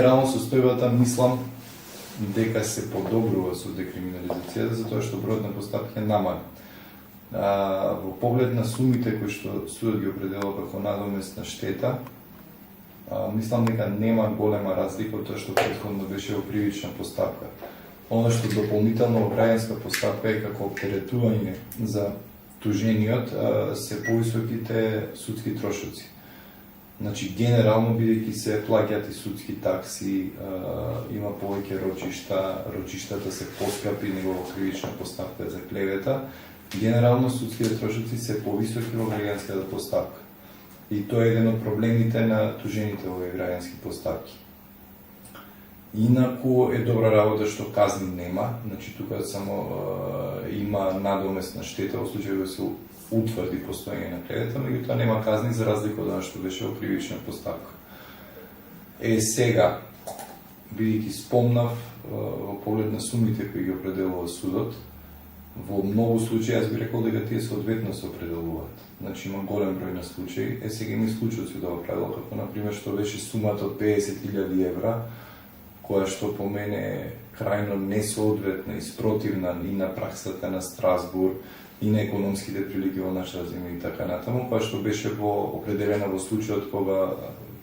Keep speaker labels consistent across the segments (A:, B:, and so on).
A: Генерално состојбата мислам дека се подобрува со декриминализацијата затоа што бројот на постапки е намален. Во поглед на сумите кои што судот ги определува како надомесна штета, мислам дека нема голема разлика од тоа што претходно беше во кривична постапка. Оно што дополнително во граѓанска постапка е како оптеретување за тужениот се повисоките судски трошоци. Значи, генерално, бидејќи се плаќаат и судски такси, има повеќе рочишта, рочиштата се поскапи него во кривична постапка за клевета, генерално судските трошоци се повисоки во граѓанската постапка. И тоа е еден од проблемите на тужените во граѓански постапки. Инаку е добра работа што казни нема, значи тука само има надомесна штета во случај да се утврди постоење на клевета, меѓутоа нема казни за разлика од она што беше во кривична постапка. Сега, бидејќи спомнав во поглед на сумите кои ги определува судот, во многу случаи јас би рекол дека тие соодветно се определуваат. Значи има голем број на случаи. Сега има исклучоци од ова правило, како например што беше сумата од 50.000 евра, која што по мене е крајно несоодветна и спротивна и на праксата на Страсбург, и на економските прилики во нашата земја и така натаму, која што беше определена во случајот кога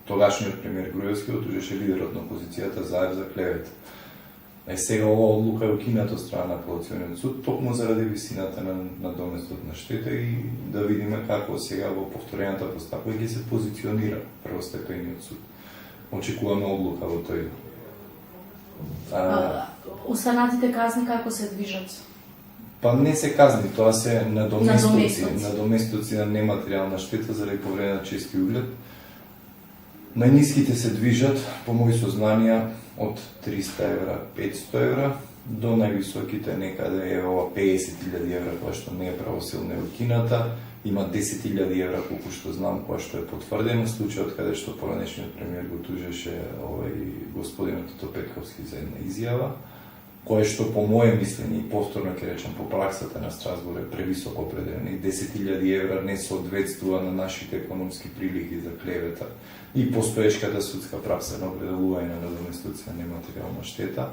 A: тогашниот премиер Груевски отужеше лидерот на опозицијата Заев за клевета. Сега ова одлука е укината од страна на апелациониот суд, токму заради висината на доместот на штета и да видиме како сега во повторената постапка ќе се позиционира првостепениот суд. Очекуваме одлука во тој.
B: Останатите казни како се движат?
A: Па не се казни, тоа се надоместоци на нематеријална штета заради повреда на чести углед. Најниските се движат, по мои сознанија, од 300 евра, 500 евра, до највисоките некаде е ова 50.000 евра, која што не е правосилна и укината, има 10.000 евра, колку што знам, која што е потврдена, случајот каде што поранешниот премиер го тужеше господинот Тото Петковски за една изјава, кое што по моје мислење и повторно ќе речам по праксата на Страсбург е превисоко определено и 10.000 евра не соодветствува на нашите економски прилики за клевета и постоечката судска пракса на определување на надоместоци на нематеријална штета,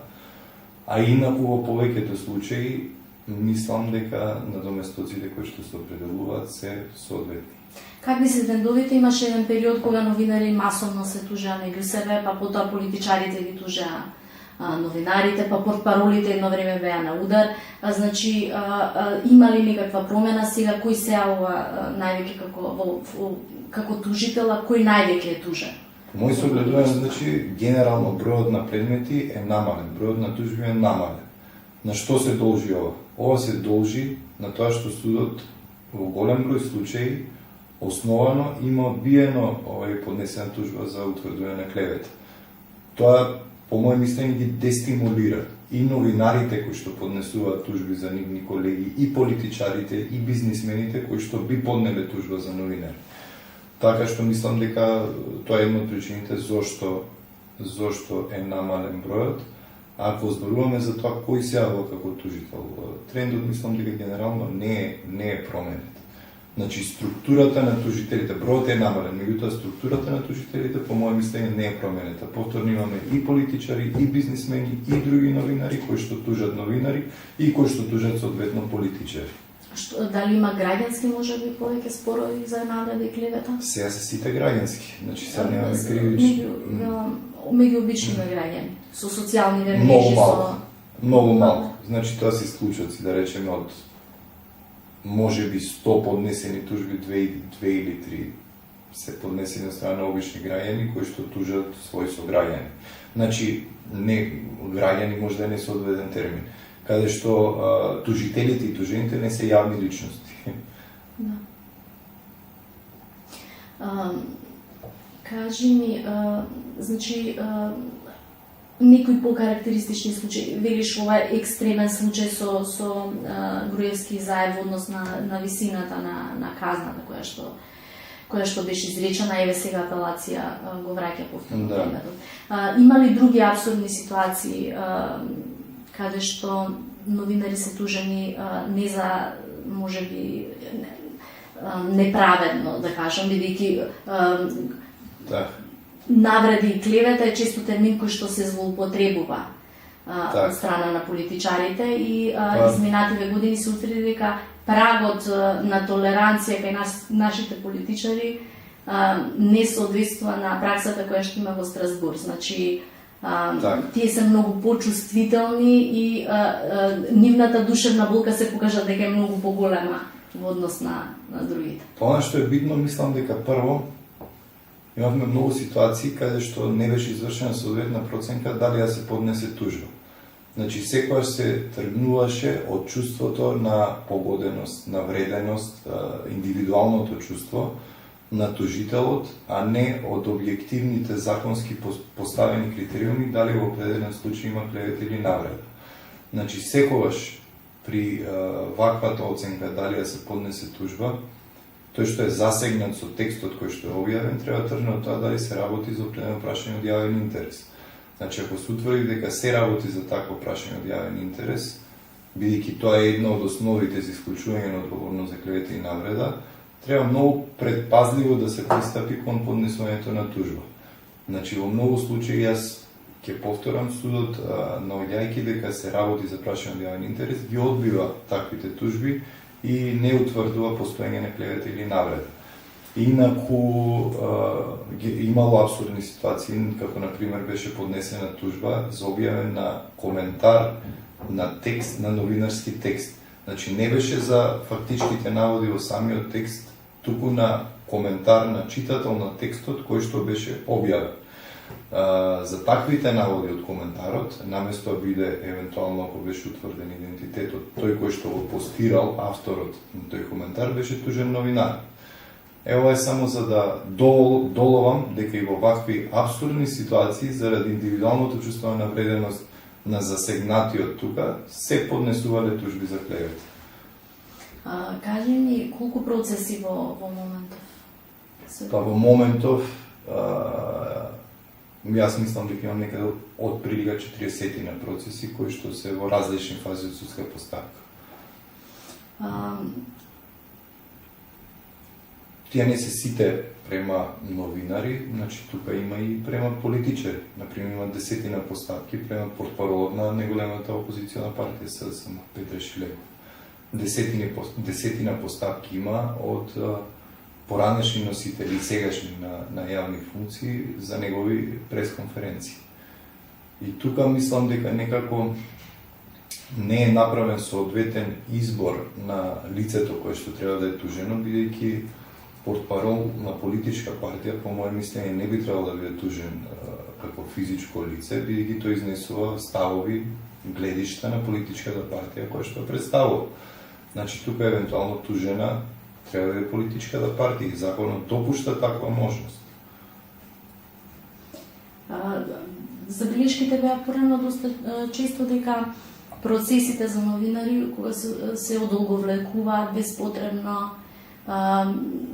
A: а инаку во повеќето случаи мислам дека надоместоците кои што се определуваат се соодветни.
B: Какви се трендовите? Имаше еден период кога новинари масовно се тужеа меѓу себе, па потоа политичарите ги тужеа новинарите, па портпаролите едно време беа на удар. Значи, има ли некаква промена сега? Кој се ова највеќе како тужител, а кој највеќе е тужен?
A: По мој согледување, значи, генерално бројот на предмети е намален, бројот на тужби е намален. На што се должи ова? Ова се должи на тоа што судот во голем број случаи основано има одбиено поднесена тужба за утврдување на клевета. Тоа по моје мислење ги дестимулира и новинарите кои што поднесуваат тужби за нивни колеги, и политичарите, и бизнисмените кои што би поднеле тужба за новинари. Така што мислам дека тоа е една од причините зошто е намален бројот. Ако зборуваме за тоа кој се јавува како тужител, трендот мислам дека генерално не е променет. Значи, структурата на тужителите, бројот е намален, меѓутоа структурата на тужителите, по моје мислење, не е променета. Повторно имаме и политичари, и бизнисмени, и други новинари, кои што тужат новинари и кои што тужат соодветно политичари.
B: Дали има граѓански, може би, повеќе спорови за навреда и клевета?
A: Сега се сите граѓански, значи сега немаме кривични.
B: Меѓу обични граѓани, со социјални мрежи,
A: Многу малку. Значи, тоа се исклучоци, да речеме, од може би 100 поднесени тужби, 2 или 3 се поднесени од страна на обични граѓани кои што тужат своји сограѓани. Значи, не граѓани може да е несоодветен термин, каде што тужителите и тужените не се јавни личности.
B: Да. Кажи ми, значи, некои покарактеристични случаи, велиш ова екстремен случај со Груевски и Заев во однос на висината на казната која што беше изречена, еве сега апелација го враќа повторно времето. Има ли други абсурдни ситуации каде што новинари се тужени не за, можеби, неправедно, да кажам, бидејќи навреди и клевета е често термин кој што се злоупотребува
A: Так.
B: од страна на политичарите и изминативе години се утврди дека прагот на толеранција кај нашите политичари не соодветствува на праксата која што има во Страсбург. Значи,
A: Так.
B: тие се многу почувствителни и нивната душевна болка се покажа дека е многу поголема во однос на другите.
A: Тоа што е битно, мислам дека прво имавме многу ситуации каде што не беше извршена соодветна проценка дали да се поднесе тужба. Значи, секојаш се тргнуваше од чувството на погоденост, на вреденост, индивидуалното чувство на тужителот, а не од објективните законски поставени критериуми дали во определен случај има клевета или навреда. Значи, секогаш при ваквата оценка дали да се поднесе тужба, тој што е засегнат со текстот кој што е објавен, треба да тргне од тоа дали се работи за определено прашање од јавен интерес. Значи, ако се утврди дека се работи за такво прашање од јавен интерес, бидејќи тоа е една од основите за исклучување на одговорност за клевета и навреда, треба многу предпазливо да се пристапи кон поднесувањето на тужба. Значи, во многу случаи јас ќе повторам, судот, наоѓајќи дека се работи за прашање од јавен интерес, ги одбива таквите тужби и не утврдува постоење на клевета или навреда. Инаку имало абсурдни ситуации, како например беше поднесена тужба за објавен на коментар на текст, на новинарски текст. Значи не беше за фактичките наводи во самиот текст, туку на коментар на читател на текстот кој што беше објавен. За таквите наводи од коментарот, наместо да биде евентуално ако беше утврден идентитетот, тој кој што го постирал авторот на тој коментар беше тужен новинар. Ево е само за да доловам дека и во вакви абсурдни ситуации заради индивидуалното чувство на вреденост на засегнатиот тука се поднесувале тужби за клевета.
B: Кажи ми колку процеси во моментов?
A: Па во моментов јас мислам дека имам некаде од прилика 40 на процеси кои што се во различни фази од судска постапка. Тие не се сите према новинари, значи тука има и према политичари. Например, има 10 постапки према портпаролот на неголемата опозициона партија СДСМ, Петре Шилев. 10 постапки има од поранешни носители и сегашни на јавни функции за негови пресконференции. И тука мислам дека некако не е направен соодветен избор на лицето кое што треба да е тужено, бидејќи портпарол на политичка партија, по моје мислење, не би требало да биде тужен како физичко лице, бидејќи тој изнесува ставови, гледишта на политичката партија која што представува. Значи, тука евентуално тужена треба да е политичката партија и законот допушта таква можност.
B: Забелешките беа порано доста често дека процесите за новинари кога се одолговлекуваат безпотребно,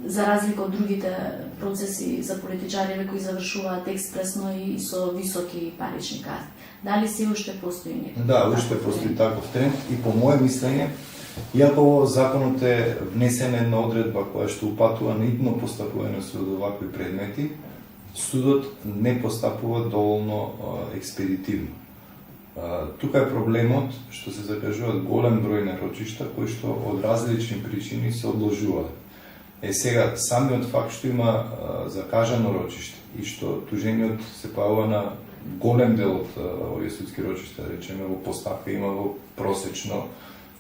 B: за разлика од другите процеси за политичари кои завршуваат експресно и со високи парични казни. Дали се уште постои некој?
A: Да, уште постои таков тренд и по моје мислење, иако законот е внесена една одредба која што упатува на идно постапување на судот овакви предмети, судот не постапува доволно експедитивно. Тука е проблемот што се закажуваат голем број на рочишта кои што од различни причини се одложуваат. Сега, самиот факт што има закажано рочиште и што тужениот се паува на голем дел од овие судски рочишта, речеме во постапка има во просечно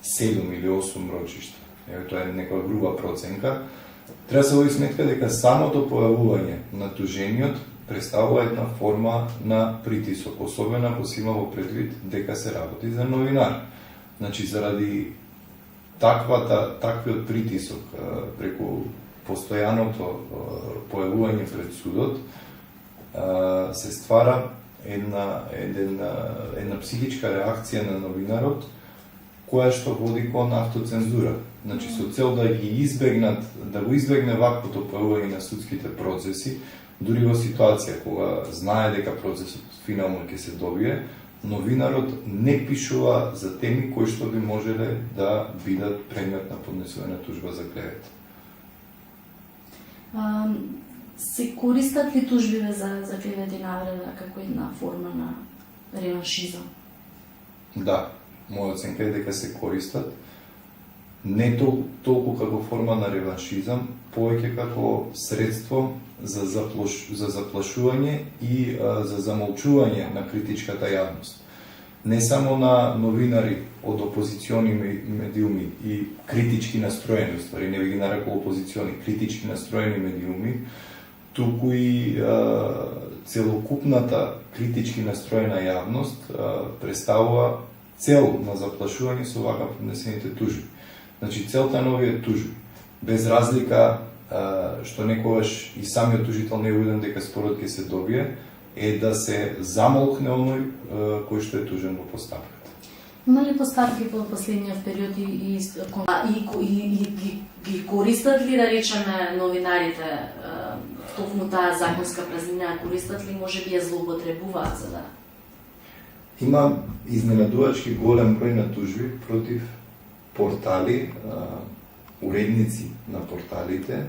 A: 7 или 8 рочишта. Тоа е некоја груба проценка. Треба се води сметка дека самото појавување на тужениот представува една форма на притисок, особено ако се има во предвид дека се работи за новинар. Значи, заради таквиот притисок преку постојаното појавување пред судот се ствара една психичка реакција на новинарот која што води кон автоцензура. Значи, со цел да го избегне ваквото појавување на судските процеси, дури во ситуација кога знае дека процесот финално ќе се добие, новинарот не пишува за теми кои што би можеле да бидат предмет на поднесување на тужба за клевета.
B: Се користат ли тужбиве за клевета и навреда како една форма на реваншизам?
A: Да, моја оценка е дека се користат не толку како форма на реваншизам, повеќе како средство за заплашување и за замолчување на критичката јавност. Не само на новинари од опозициони медиуми и критички настроени, ствари не би ги нарекол опозициони, критички настроени медиуми, туку и целокупната критички настроена јавност представува цел на заплашување со вака поднесените тужби. Значи, целта на овие тужби, без разлика што некогаш и самиот тужител не е уведен дека спорот ќе се добие, е да се замолкне оној кој што е тужен во постапката.
B: Има ли постапки во последниот период и ги користат ли, да речеме, новинарите токму таа законска празнина, користат ли, може би ја злоупотребуваат за да?
A: Има изненадувачки голем број на тужби против портали, уредници на порталите,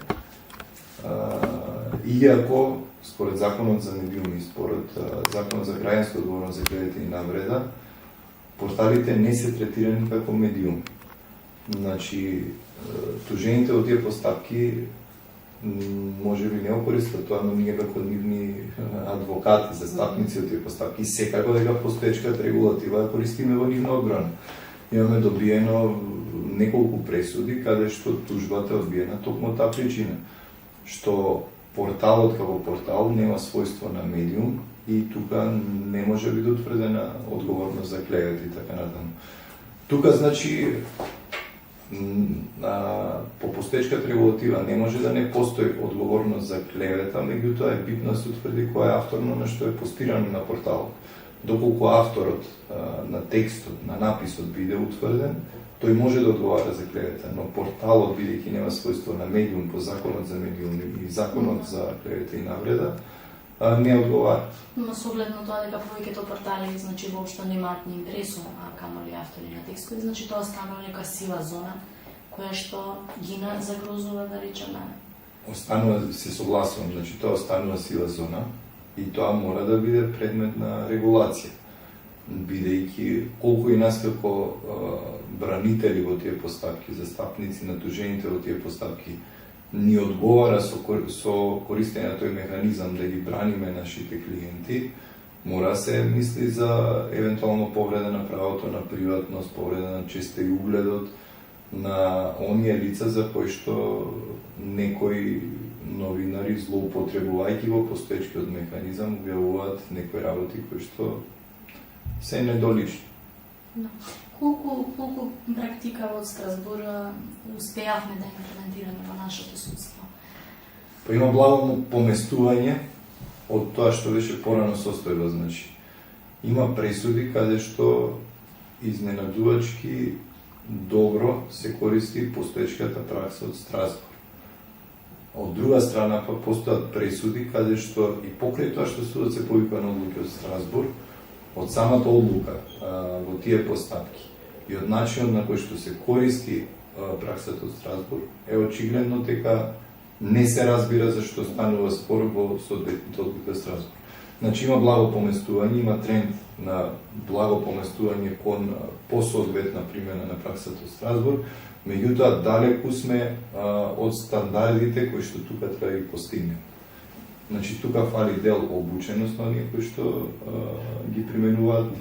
A: иако според законот за медиуми, според законот за граѓанска одговорност за клевета и навреда, порталите не се третирани како медиуми. Значи, тужените од тие постапки може би не го користат тоа, но ние како нивни адвокати, застапници од тие постапки, секако дека постоечката регулатива ја користиме во нивна одбрана. Имаме добиено неколку пресуди каде што тужбата е одбиена токму таа причина, што порталот како портал нема својство на медиум и тука не може биде утврдена одговорност за клевет и така натаму. Тука значи по постоечката регулатива не може да не постои одговорност за клевета, меѓутоа е битно да се утврди кој е авторно на што е постирано на порталот. Доколку авторот на текстот, на написот биде утврден, тој може да одговара за клевета, но порталот, бидејќи нема својство на медиум по законот за медиум и законот за клевета и навреда, не одговара.
B: Но с оглед на тоа дека повеќето портали значи воопшто немаат ни импресу, а камоли автори на текстови, значи тоа станува нека сива зона која што ги загрозува, да речеме.
A: Останува, се согласувам, значи тоа останува сива зона и тоа мора да биде предмет на регулација, бидејќи колку и нас како бранители во тие постапки, застапници на тужените во тие постапки, ни одговара со користење на тој механизам да ги браниме нашите клиенти, мора се мисли за евентуално повреда на правото на приватност, повреда на честа и угледот на оние лица за кои што некои новинари злоупотребувајќи во постоечкиот механизам објавуваат некои работи кои што се недолични.
B: Да. Колку практика од Страсбур успеавме да имплементираме во нашето судство?
A: Па има благо поместување од тоа што беше порано состојба, значи. Има пресуди каде што изненадувачки добро се користи постоечката пракса од Страсбур. Од друга страна па постојат пресуди каде што и покрај тоа што судот се повикува на одлуки од Страсбур, од самата одлука во тие постапки и од начинот на кој што се користи праксата од Страсбур, е очигледно дека не се разбира зашто станува спор во соодветните одлуки од Страсбур. Значи има благо поместување, има тренд на благо поместување кон посоодветна примена на праксата од Страсбур, меѓутоа далеку сме од стандардите кои што тука треба да ги постигнеме. Значи тука фали дел обученост на оние кои што ги применуваат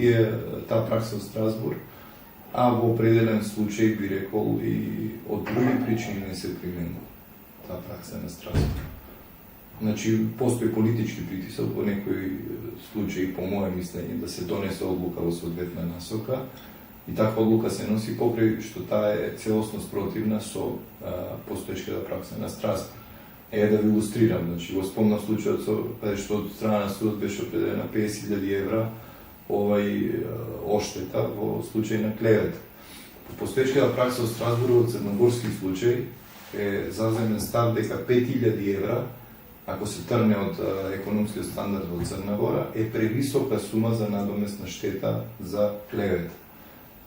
A: таа пракса од Страсбур, а во определен случај би рекол и од други причини не се применува таа пракса на Страсбур. Значи постои политички притисок во некои случаи, по мое мислење, да се донесе одлука во соодветна насока и таква одлука се носи покрај што таа е целосно спротивна со постоечката пракса на Страсбур. Да ви илустрирам, значи во спомнав случајот каде што од страна на судот беше определена 50.000 евра оштета во случај на клевета. По постоечката пракса од Страсбур во црногорски случај е заземен став дека 5.000 евра, ако се трне од економскиот стандард во Црна Гора, е превисока сума за надоместна штета за клевета.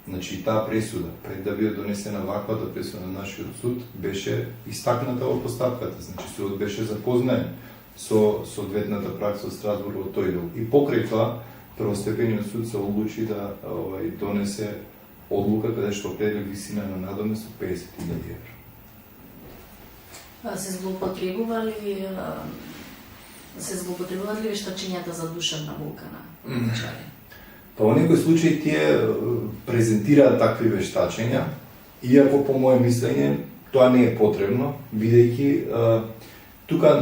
A: Значи таа пресуда, пред да биде донесена ваквата пресуда на нашиот суд, беше истакната во постапката. Значи судот беше запознаен со соодветната пракса од Страсбург во тој дел. И покрај тоа, првостепениот суд се одлучи да донесе одлука каде што определи висина на надомест од 50.000 евра.
B: Се злоупотребували вештачењата за душевна болка на патничари?
A: Па во некој случај тие презентираат такви вештачења, иако по моје мислење тоа не е потребно, бидејќи тука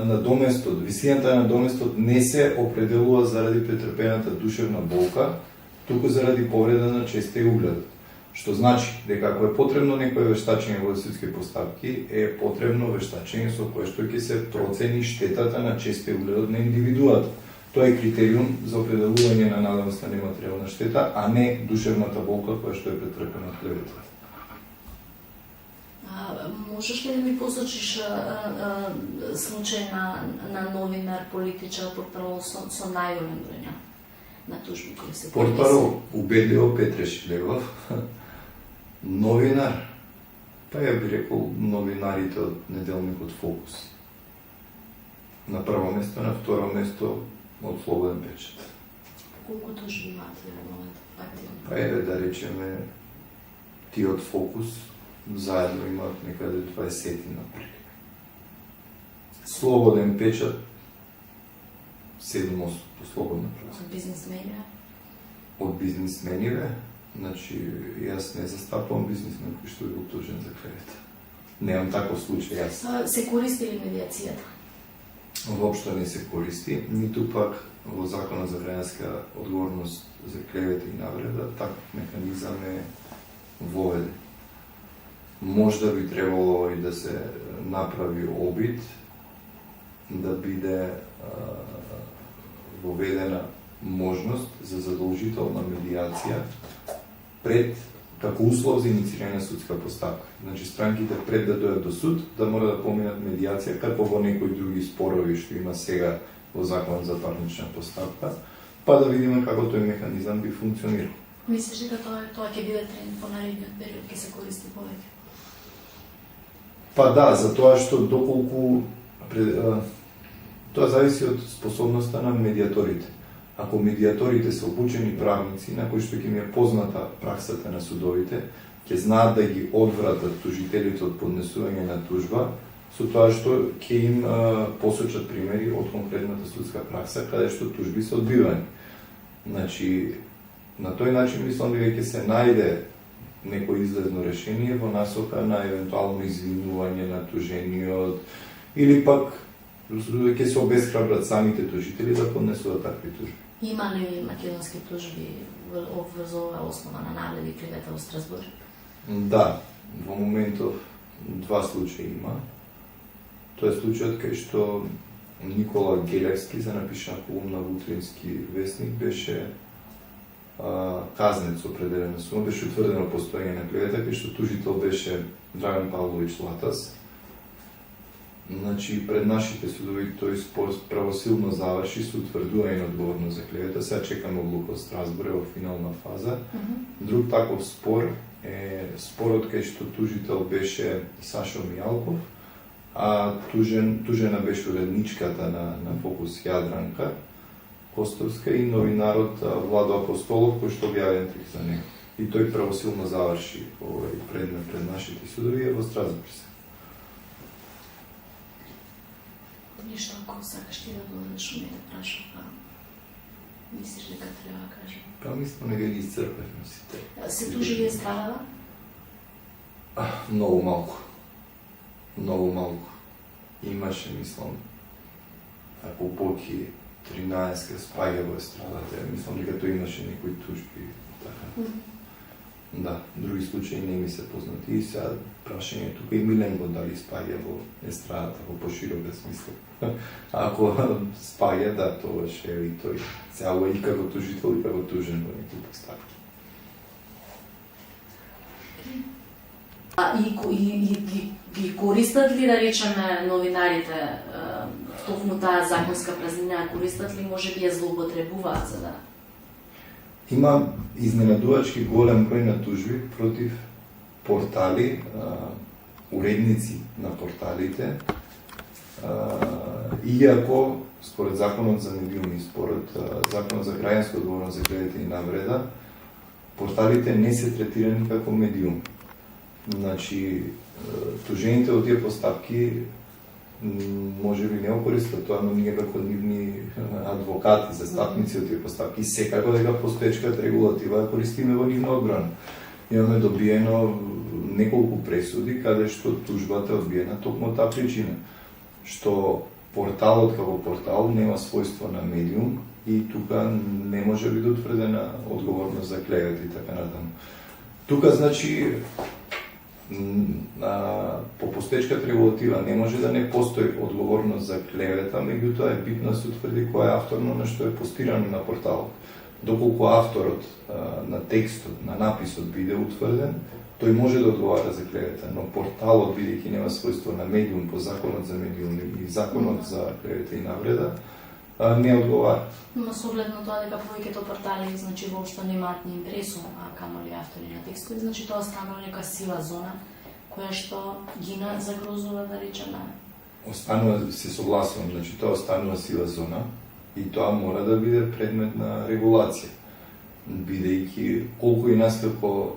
A: надоместот, висината на надоместот не се определува заради претрпената душевна болка, туку заради повреда на честа и угледот. Што значи дека ако е потребно некое вештачење во судски постапки, е потребно вештачење со кое што ќе се процени штетата на честа и угледот на индивидуата. Тоа е критериум за определување на надомест на нематеријална штета, а не душевната болка која што е претрпена од клеветата.
B: Можеш ли да ми посочиш случај на новинар, политичар, портпарол со најголем број на тужби кои се поднеси?
A: Портпарол убедливо Петре Шилегов, новинар, па ја би рекол новинарите од неделникот Фокус. На прво место, на второ место од Слободен печат.
B: Колку тужби имате во моментот активно?
A: Па еве да речеме, ти од Фокус заедно имаат некаде 20 напред. Слободен печат 7-8 по слободна праса.
B: Од бизнисмениве?
A: Од бизнисмениве, значи јас не застапувам бизнисмен кој што е оптужен за клевета. Немам таков случај јас.
B: Се користи ли медиацијата?
A: Воопшто не се користи, ниту пак во Законот за граѓанска одговорност за клевета и навреда таков механизам е воведен. Можда би требало и да се направи обид да биде воведена можност за задолжителна медиација пред како услов за иницирање на судска постапка. Значи странките пред да дојдат до суд да мора да поминат медиација како во некои други спорови што има сега во Законот за парнична постапка, па да видиме како тој механизам би функционирал.
B: Мислиш дека тоа ќе биде тренд по наредниот период, ќе се користи повеќе?
A: Па да, за тоа што доколку тоа зависи од способноста на медиаторите. Ако медиаторите се обучени правници, на кои што ќе ми е позната праксата на судовите, ќе знаат да ги одвратат тужителите од поднесување на тужба, со тоа што ќе им посочат примери од конкретната судска пракса, каде што тужби се одбивани. Значи, на тој начин мислам дека ќе се најде некој излезно решение во насока на евентуално извинување на тужениот или пак ќе се обесхрабрат самите тужители да поднесуваат такви тужби.
B: Има ли македонски тужби врз оваа основа на навреди и клевета во Страсбург?
A: Да, во моментов 2 случаи има. Тоа е случајот кај што Никола Гелевски за напишана колумна во Утрински вестник беше казнет со определена сума, беше утврдено постоење на клевета, кај што тужител беше Драган Павлович Латас. Значи, пред нашите судови тој спор правосилно заврши со утврдување на одговорност за клевета. Сега чекаме одлука од Страсбург во финална фаза. Друг таков спор е спорот кај што тужител беше Сашо Мијалков, а тужена беше уредничката на Фокус Јадранка Костовска и новинарот Владо Апостолов, кој што објавен трик за него. И тој правосилно заврши овој предмет пред нашите судови во Страсбург.
B: Ништо ако сакаш ти да додадеш, ме да прашам, мислиш дека треба да кажем?
A: Па мислам дека ги исцрпевме сите.
B: Се тужи ли страдала?
A: Многу малку. Многу малку. Имаше, мислам, ако поки 13 спаѓа во естрадата, мислам дека тој имаше некои тужби така. Да, други случаи не ми се познати и сега прашање тука и Миленко дали спаѓа во естрадата во поширока смисла. Ако спаѓа, да, тоа ше и тој цяло и како тужител и како тужен во некои постапки.
B: И користат ли, да речеме, новинарите токму таа законска празнина, користат ли, може би ја злоупотребуваат за да?
A: Има изненадувачки голем број на тужби против портали, уредници на порталите, Иако, според Законот за медиуми, според Законот за граѓанска одговорност за клевета и навреда, порталите не се третирани како медиум. Значи, тужените од тие постапки може би не окористат тоа, но ние како нивни адвокати, застапници од тие постапки, секако дека постоечката регулатива ја користиме во нивна одбрана. Имаме добиено неколку пресуди каде што тужбата е одбиена токму таа причина, што порталот како портал нема својство на медиум и тука не може биде утврдена одговорност за клевета и така натаму. Тука значи по постоечката регулатива не може да не постои одговорност за клевета, меѓутоа е битно да се утврди кој е авторно на што е постирано на порталот. Доколку авторот на текстот, на написот биде утврден, тој може да одговара за клевета, но порталот, бидејќи нема својство на медиум по Законот за медиум и Законот за клевета и навреда, не одговара.
B: Но со оглед на тоа дека повеќето портали значи воопшто немаат ни импресу, а камоли автори на текстови, значи тоа станува нека сива зона која што ги загрозува, да речеме.
A: Останува, се согласувам, значи тоа останува сива зона и тоа мора да биде предмет на регулација, бидејќи колку и нас како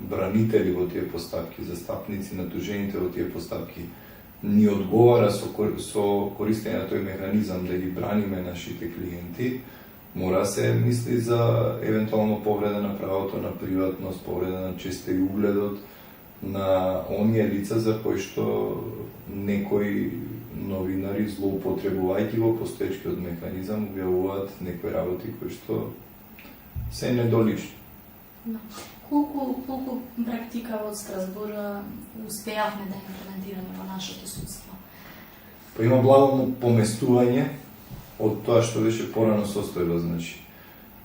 A: бранители во тие постапки, застапници на тужените во тие постапки, ни одговара со користење на тој механизам да ги браниме нашите клиенти, мора се мисли за евентуално повреда на правото на приватност, повреда на честа и угледот на оние лица за кои што некои новинари злоупотребувајќи во постоечкиот механизам објавуваат некои работи кои што се недолични.
B: Колку практика од Страсбур успеавме да имплементираме во нашето судство?
A: Па има благо поместување од тоа што беше порано состојба, значи.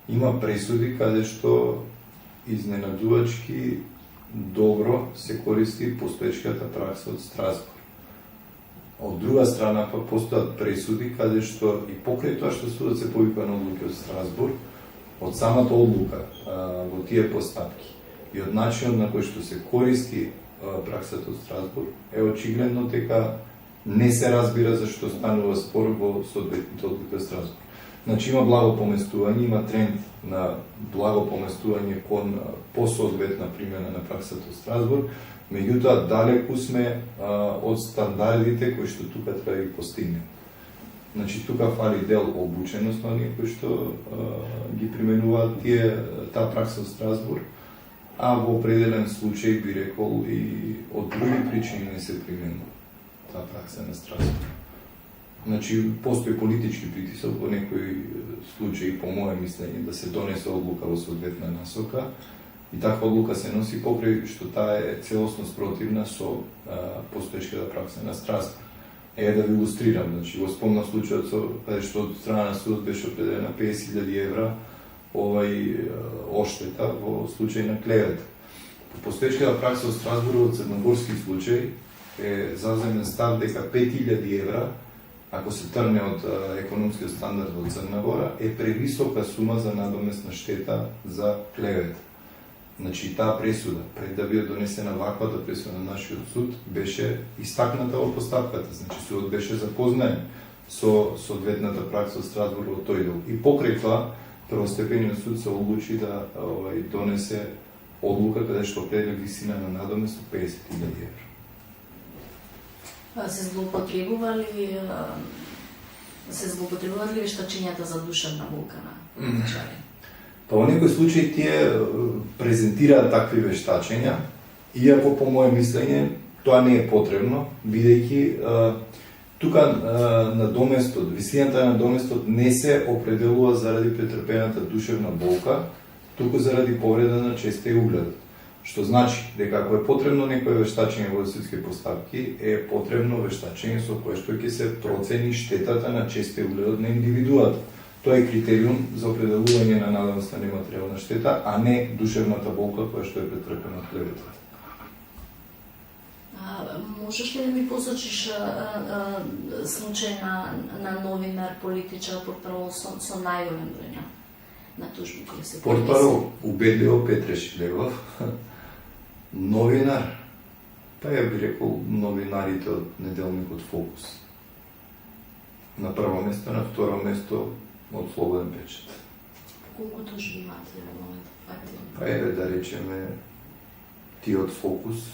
A: Има пресуди каде што изненадувачки добро се користи постоечката пракса од Страсбур. Од друга страна па постојат пресуди каде што и покрај тоа што судот се повикува на одлуки од Страсбур, од самата одлука во тие постапки и од начинот на кој што се користи праксата од Страсбур е очигледно дека не се разбира зашто станува спор во соодветните одлуки од Страсбур. Значи има благо поместување, има тренд на благо поместување кон посоодветна примена на праксата од Страсбур, меѓутоа далеку сме од стандардите кои што тука треба да ги постигнеме. Значи тука фали дел обученост на оние кои што ги применуваат таа пракса од Страсбур, а во определен случај би рекол и од други причини не се применува таа пракса на Страсбур. Значи постои политички притисок во некои случаи, по моје мислење, да се донесе одлука во соодветна насока и таква одлука се носи покрај што таа е целосно спротивна со постоечката пракса на Страсбур. Да ви илустрирам, значи го спомнав случајот каде што од страна на судот беше определена 50.000 евра оштета во случај на клевета. По постоечката пракса од Страсбур во црногорски случај е заземен став дека 5.000 евра, ако се трне од економскиот стандард во Црна Гора, е превисока сума за надоместна штета за клевета. Значи таа пресуда, пред да биде донесена ваквата пресуда на нашиот суд, беше истакната во постапката. Значи судот беше запознаен со соодветната пракса од Страсбур во тој дел. И покрај тоа, првостепениот суд се одлучи да донесе одлука каде што определи висина на надомест од 50.000 евра.
B: Се злоупотребували вештачењата за душевна болка на личари?
A: Па во некој случај тие презентираат такви вештачења, иако по моје мислење тоа не е потребно, бидејќи тука надоместот, висината на надоместот не се определува заради претрпената душевна болка, туку заради повреда на честа и угледот. Што значи дека ако е потребно некое вештачење во судски постапки, е потребно вештачење со кое што ќе се процени штетата на честа и угледот на индивидуата. Тоа е критериум за определување на надоместна нематеријална штета, а не душевната болка која што е претрпена од клеветата.
B: Можеш ли да ми посочиш случај на новинар, политичар, портпарол со најголем број на тужби кои се поднеси?
A: Портпарол убедливо Петре Шилевов, новинар, па ја би рекол новинарите од неделникот Фокус. На прво место, на второ место од слободен печат.
B: Колку тужби имате во моментот активно?
A: Па еве да речеме, тие од Фокус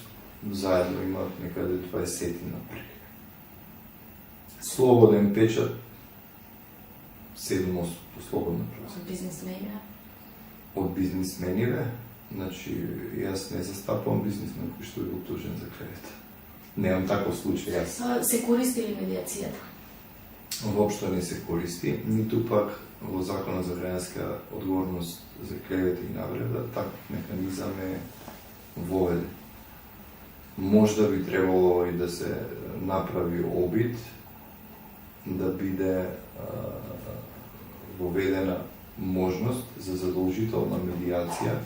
A: заедно имаат некаде 20 напред. Слободен печат 7-8 слободна процент.
B: Од бизнисмени?
A: Од бизнисмениве, значи јас не застапувам бизнисмен кој што е обтужен за клевета. Немам таков случај јас.
B: Се користи ли медиацијата?
A: Воопшто не се користи, ниту пак во Законот за граѓанска одговорност за клевета и навреда таков механизам е воведен. Можда би требало и да се направи обид да биде воведена можност за задолжителна медиација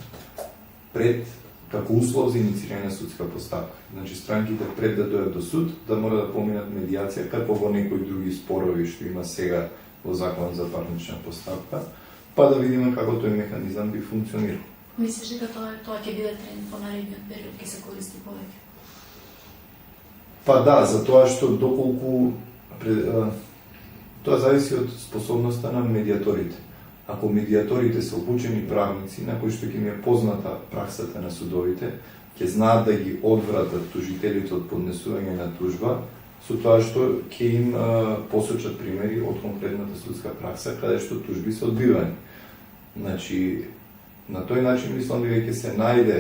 A: пред како услов за иницирање на судска постапка. Значи странките пред да дојдат до суд да мора да поминат медиација како во некои други спорови што има сега во Закон за парнична постапка, па да видиме како тој механизам би функционирал.
B: Мислиш дека тоа ќе биде тренд по наредниот период, ќе се користи повеќе?
A: Па да, затоа што доколку тоа зависи од способноста на медиаторите. Ако медиаторите се обучени правници, на кои што ќе им е позната праксата на судовите, ќе знаат да ги одвратат тужителите од поднесување на тужба, со тоа што ќе им посочат примери од конкретната судска пракса, каде што тужби се одбивани. Значи, на тој начин мислам дека ќе се најде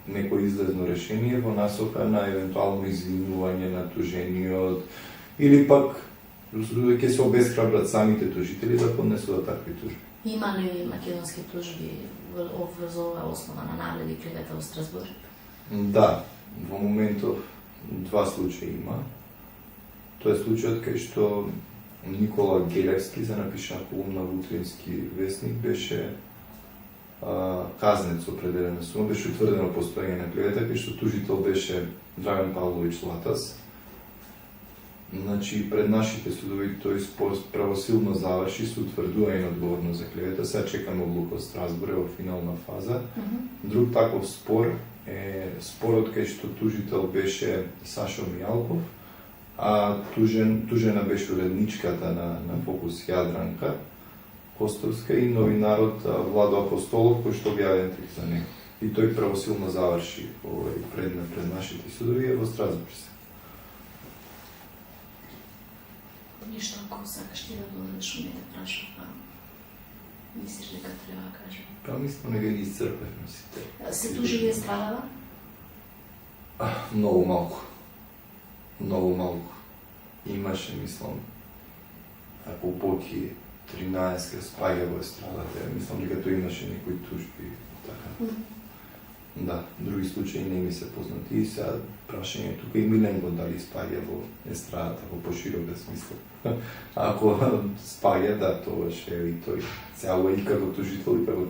A: некој излезно решение во насока на евентуално извинување на тужениот или пак ќе се обесхрабрат самите тужители да поднесуваат такви тужби.
B: Има ли македонски тужби врз оваа основа на навреди и клевета во Страсбур?
A: Да, во моментов 2 случаи има. Тоа е случајот кај што Никола Гелевски за напишана колумна во Утрински вестник беше казнет со определена сума, беше утврдено постоење на клевета, кај што тужител беше Драган Павлович Латас. Значи, пред нашите судови тој спор правосилно заврши со утврдување на одговорност за клевета. Сега чекаме одлука од Страсбур во финална фаза. Друг таков спор е спорот кај што тужител беше Сашо Мијалков, а тужена беше уредничката на Фокус Јадранка Костовска и новинарот Владо Апостолов, кој што објавен трик за него. И тој правосилно заврши пред нашите судови во Страсбур.
B: Ништо ако сакаш ти да додадеш, не те прашам, па мислиш дека треба да кажем?
A: Па мислам дека ги исцрпевме сите.
B: Се тужи ли страдала?
A: Многу малку. Многу малку. Имаше, мислам, ако поки 13 спаѓа во естрадата, мислам дека тој имаше некои тужби, така. Да, други случаи не ми се познати. И сега прашање тука и Миленко дали спаѓа во естрадата, во поширока смисла. Ако спаѓа, да, тоа ше и тој. Сега и како тужител и како